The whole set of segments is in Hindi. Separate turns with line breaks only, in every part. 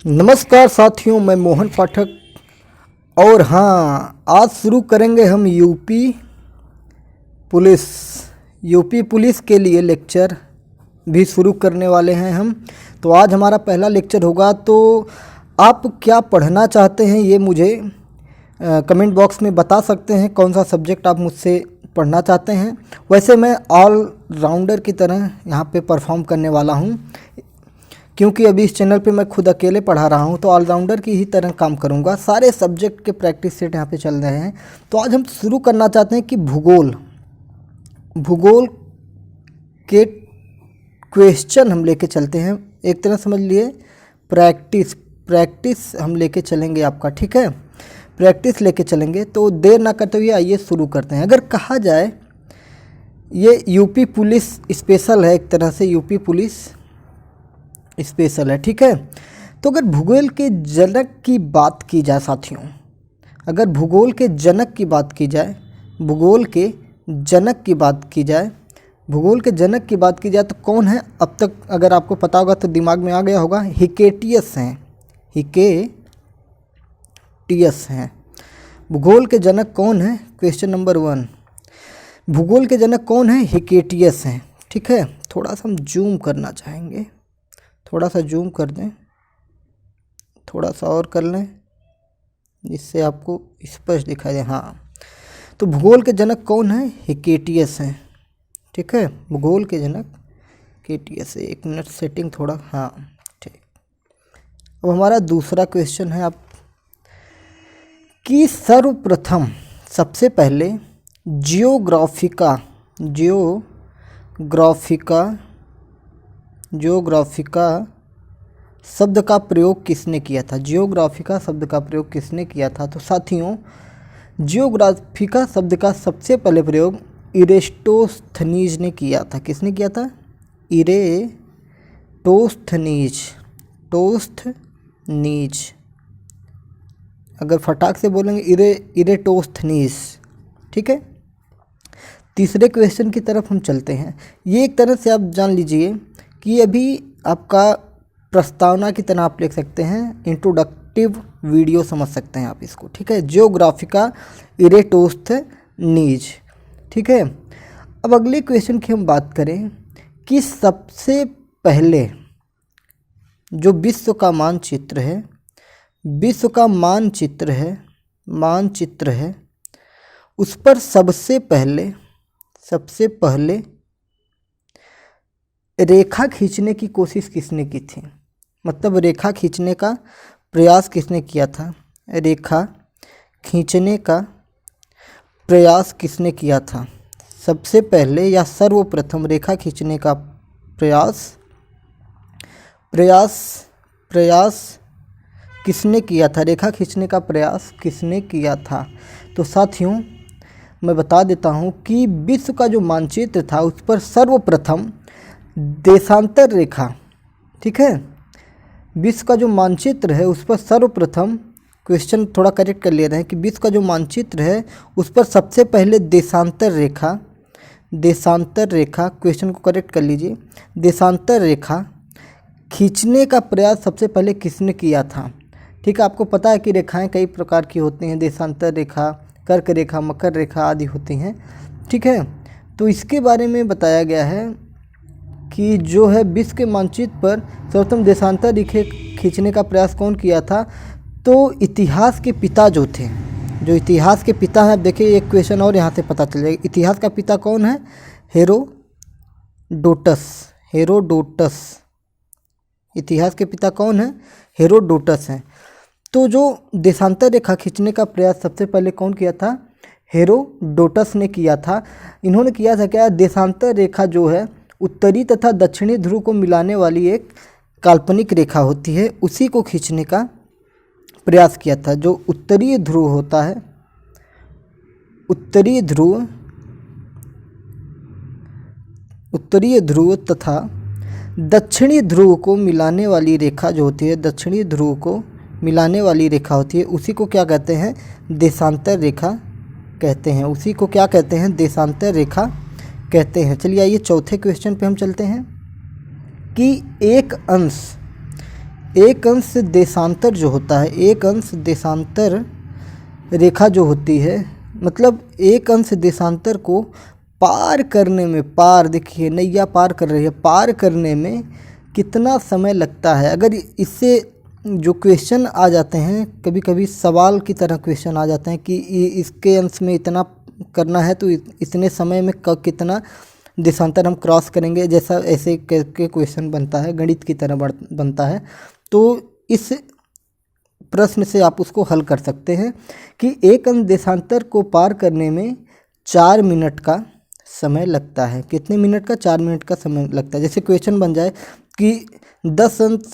नमस्कार साथियों, मैं मोहन पाठक। और हाँ, आज शुरू करेंगे हम यूपी पुलिस के लिए लेक्चर भी शुरू करने वाले हैं हम। तो आज हमारा पहला लेक्चर होगा। तो आप क्या पढ़ना चाहते हैं ये मुझे कमेंट बॉक्स में बता सकते हैं, कौन सा सब्जेक्ट आप मुझसे पढ़ना चाहते हैं। वैसे मैं ऑल राउंडर की तरह यहाँ पे परफॉर्म करने वाला हूँ, क्योंकि अभी इस चैनल पे मैं खुद अकेले पढ़ा रहा हूँ, तो ऑलराउंडर की ही तरह काम करूँगा। सारे सब्जेक्ट के प्रैक्टिस सेट यहाँ पे चल रहे हैं। तो आज हम शुरू करना चाहते हैं कि भूगोल के क्वेश्चन हम लेके चलते हैं। एक तरह समझ लिए प्रैक्टिस हम लेके चलेंगे आपका, ठीक है। प्रैक्टिस लेके चलेंगे, तो देर ना करते हुए आइए शुरू करते हैं। अगर कहा जाए ये यूपी पुलिस स्पेशल है, एक तरह से यूपी पुलिस स्पेशल है, ठीक है। तो अगर भूगोल के जनक की बात की जाए साथियों, अगर भूगोल के जनक की बात की जाए तो कौन है? अब तक अगर आपको पता होगा तो दिमाग में आ गया होगा, हिकेटियस हैं। भूगोल के जनक कौन है? क्वेश्चन नंबर 1, भूगोल के जनक कौन है? हिकेटियस हैं, ठीक है। थोड़ा सा हम जूम करना चाहेंगे, थोड़ा सा जूम कर दें, थोड़ा सा और कर लें, जिससे आपको स्पष्ट दिखाई दे। हाँ, तो भूगोल के जनक कौन है? हिकेटियस हैं, ठीक है। भूगोल के जनक हिकेटियस है। एक मिनट सेटिंग थोड़ा, हाँ ठीक। अब हमारा दूसरा क्वेश्चन है आप कि सर्वप्रथम सबसे पहले जियोग्राफिका शब्द का प्रयोग किसने किया था? जियोग्राफिका शब्द का प्रयोग किसने किया था? तो साथियों, जियोग्राफिका शब्द का सबसे पहले प्रयोग इरेस्टोस्थनीज ने किया था। किसने किया था? इरेटोस्थनीज। अगर फटाक से बोलेंगे इरेटोस्थनीज, ठीक है। तीसरे क्वेश्चन की तरफ हम चलते हैं। ये एक तरह से आप जान लीजिए कि अभी आपका प्रस्तावना की तरह आप लिख सकते हैं, इंट्रोडक्टिव वीडियो समझ सकते हैं आप इसको, ठीक है। जियोग्राफिका इरेटोस्थनीज, ठीक है। अब अगले क्वेश्चन की हम बात करें कि सबसे पहले जो विश्व का मानचित्र है, उस पर सबसे पहले रेखा खींचने की कोशिश किसने की थी? मतलब रेखा खींचने का प्रयास किसने किया था? रेखा खींचने का प्रयास किसने किया था? सबसे पहले या सर्वप्रथम रेखा खींचने का प्रयास किसने किया था? रेखा खींचने का प्रयास किसने किया था? तो साथियों, मैं बता देता हूँ कि विश्व का जो मानचित्र था उस पर सर्वप्रथम देशांतर रेखा, ठीक है। विश्व का जो मानचित्र है उस पर सर्वप्रथम, क्वेश्चन थोड़ा करेक्ट कर ले रहे हैं कि विश्व का जो मानचित्र है उस पर सबसे पहले देशांतर रेखा, क्वेश्चन को करेक्ट कर लीजिए। देशांतर रेखा खींचने का प्रयास सबसे पहले किसने किया था? ठीक है, आपको पता है कि रेखाएं कई प्रकार की होती हैं, देशांतर रेखा, कर्क रेखा, मकर रेखा आदि होती हैं, ठीक है। तो इसके बारे में बताया गया है कि जो है विश्व के मानचित्र पर सर्वप्रथम देशांतर रेखा खींचने का प्रयास कौन किया था? तो इतिहास के पिता जो थे, जो इतिहास के पिता हैं, अब देखिए एक क्वेश्चन और यहाँ से पता चल जाएगा। इतिहास का पिता कौन है? हेरोडोटस। इतिहास के पिता कौन है? हेरोडोटस हैं। तो जो देशांतर रेखा खींचने का प्रयास सबसे पहले कौन किया था? हेरोडोटस ने किया था। इन्होंने किया था क्या? देशांतर रेखा जो है उत्तरी तथा दक्षिणी ध्रुव को मिलाने वाली एक काल्पनिक रेखा होती है, उसी को खींचने का प्रयास किया था। जो उत्तरीय ध्रुव होता है, उत्तरीय ध्रुव तथा दक्षिणी ध्रुव को मिलाने वाली रेखा जो होती है, दक्षिणी ध्रुव को मिलाने वाली रेखा होती है, उसी को क्या कहते हैं? देशांतर रेखा कहते हैं। उसी को क्या कहते हैं? देशांतर रेखा कहते हैं। चलिए आइए चौथे क्वेश्चन पे हम चलते हैं कि एक अंश एक अंश देशांतर जो होता है, एक अंश देशांतर रेखा जो होती है, मतलब एक अंश देशांतर को पार करने में, पार देखिए नैया पार कर रही है, पार करने में कितना समय लगता है। अगर इससे जो क्वेश्चन आ जाते हैं, कभी कभी सवाल की तरह क्वेश्चन आ जाते हैं कि इसके अंश में इतना करना है तो इतने समय में कितना देशांतर हम क्रॉस करेंगे, जैसा ऐसे करके क्वेश्चन बनता है, गणित की तरह बनता है। तो इस प्रश्न से आप उसको हल कर सकते हैं कि एक अंश देशांतर को पार करने में 4 मिनट का समय लगता है। कितने मिनट का? 4 मिनट का समय लगता है। जैसे क्वेश्चन बन जाए कि 10 अंश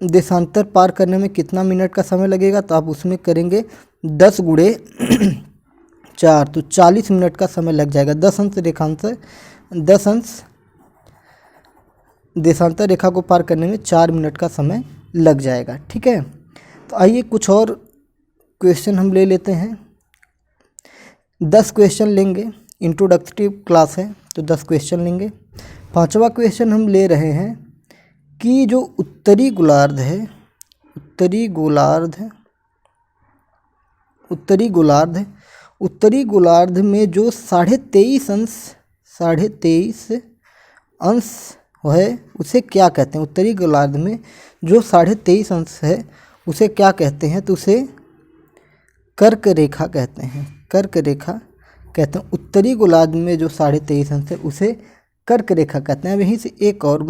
देशांतर पार करने में कितना मिनट का समय लगेगा, तो आप उसमें करेंगे 10 गुणे 4, तो 40 मिनट का समय लग जाएगा। 10 अंश देशांतर रेखा को पार करने में 4 मिनट का समय लग जाएगा। ठीक है, तो आइए कुछ और क्वेश्चन हम ले लेते हैं। 10 क्वेश्चन लेंगे, इंट्रोडक्टिव क्लास है तो 10 क्वेश्चन लेंगे। 5वां क्वेश्चन हम ले रहे हैं कि जो उत्तरी गोलार्ध है, उत्तरी गोलार्ध में जो 23.5 अंश है उसे क्या कहते हैं? उत्तरी गोलार्ध में जो 23.5 अंश है उसे क्या कहते हैं? तो उसे कर्क रेखा कहते हैं। कर्क रेखा कहते हैं। उत्तरी गोलार्ध में जो 23.5 अंश है उसे कर्क रेखा कहते हैं। अब यहीं से एक और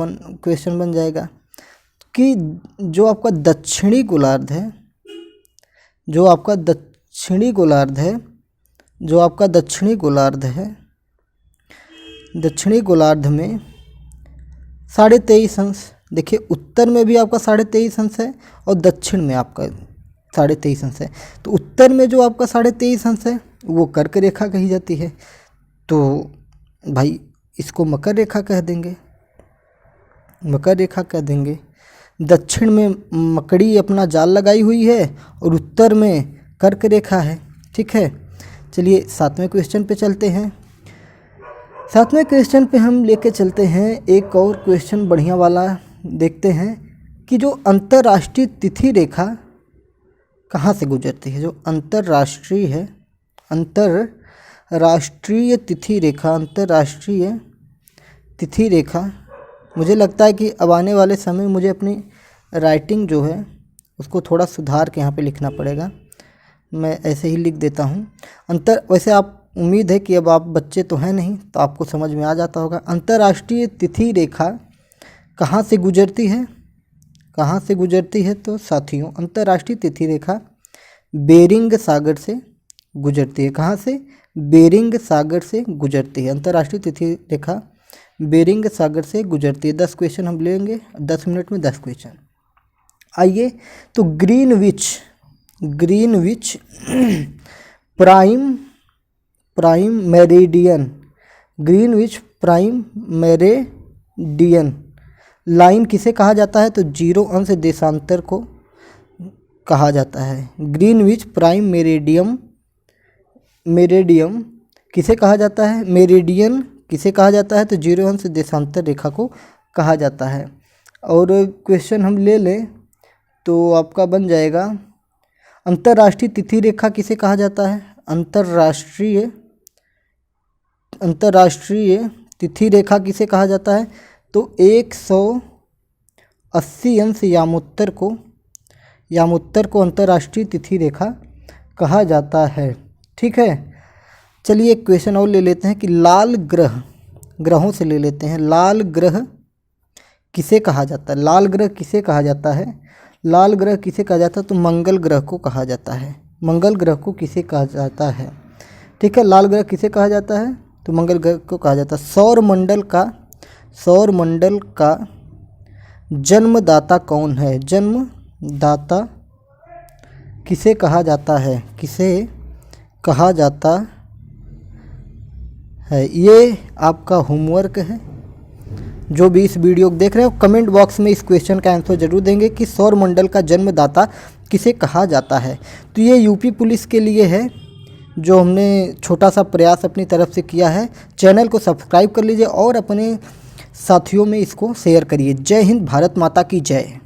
क्वेश्चन बन जाएगा कि जो आपका दक्षिणी गोलार्ध है, दक्षिणी गोलार्ध में 23.5 अंश, देखिए उत्तर में भी आपका 23.5 अंश है और दक्षिण में आपका 23.5 अंश है। तो उत्तर में जो आपका 23.5 अंश है वो कर्क रेखा कही जाती है, तो भाई इसको मकर रेखा कह देंगे। दक्षिण में मकड़ी अपना जाल लगाई हुई है और उत्तर में कर्क रेखा है। ठीक है, चलिए 7वें क्वेश्चन पे चलते हैं। 7वें क्वेश्चन पे हम लेके चलते हैं एक और क्वेश्चन बढ़िया वाला, देखते हैं कि जो अंतर्राष्ट्रीय तिथि रेखा कहाँ से गुजरती है। जो अंतर्राष्ट्रीय तिथि रेखा, मुझे लगता है कि अब आने वाले समय मुझे अपनी राइटिंग जो है उसको थोड़ा सुधार के यहाँ पे लिखना पड़ेगा। मैं ऐसे ही लिख देता हूँ। वैसे आप उम्मीद है कि अब आप बच्चे तो हैं नहीं, तो आपको समझ में आ जाता होगा। अंतर्राष्ट्रीय तिथि रेखा कहाँ से गुजरती है? तो साथियों, अंतर्राष्ट्रीय तिथि रेखा बेरिंग सागर से गुजरती है। कहाँ से? बेरिंग सागर से गुजरती है। अंतर्राष्ट्रीय तिथि रेखा बेरिंग सागर से गुजरती है। 10 क्वेश्चन हम लेंगे, 10 मिनट में 10 क्वेश्चन। आइए, तो ग्रीनविच प्राइम मेरिडियन लाइन किसे कहा जाता है? तो 0 अंश देशांतर को कहा जाता है। ग्रीनविच प्राइम मेरिडियम किसे कहा जाता है? मेरिडियन किसे कहा जाता है? तो 0 अंश देशांतर रेखा को कहा जाता है। और क्वेश्चन हम ले लें तो आपका बन जाएगा, अंतर्राष्ट्रीय तिथि रेखा किसे कहा जाता है? अंतर्राष्ट्रीय तिथि रेखा किसे कहा जाता है? तो 180 अंश यामोत्तर को अंतर्राष्ट्रीय तिथि रेखा कहा जाता है। ठीक है, चलिए एक क्वेश्चन और ले लेते हैं कि लाल ग्रहों से ले लेते हैं। लाल ग्रह किसे कहा जाता है? लाल ग्रह किसे कहा जाता है? तो मंगल ग्रह को कहा जाता है। मंगल ग्रह को किसे कहा जाता है? ठीक है, लाल ग्रह किसे कहा जाता है? तो मंगल ग्रह को कहा जाता है। सौर मंडल का जन्मदाता कौन है? जन्मदाता किसे कहा जाता है? ये आपका होमवर्क है। जो भी इस वीडियो को देख रहे हो, कमेंट बॉक्स में इस क्वेश्चन का आंसर जरूर देंगे कि सौर मंडल का जन्मदाता किसे कहा जाता है। तो ये यूपी पुलिस के लिए है, जो हमने छोटा सा प्रयास अपनी तरफ से किया है। चैनल को सब्सक्राइब कर लीजिए और अपने साथियों में इसको शेयर करिए। जय हिंद, भारत माता की जय।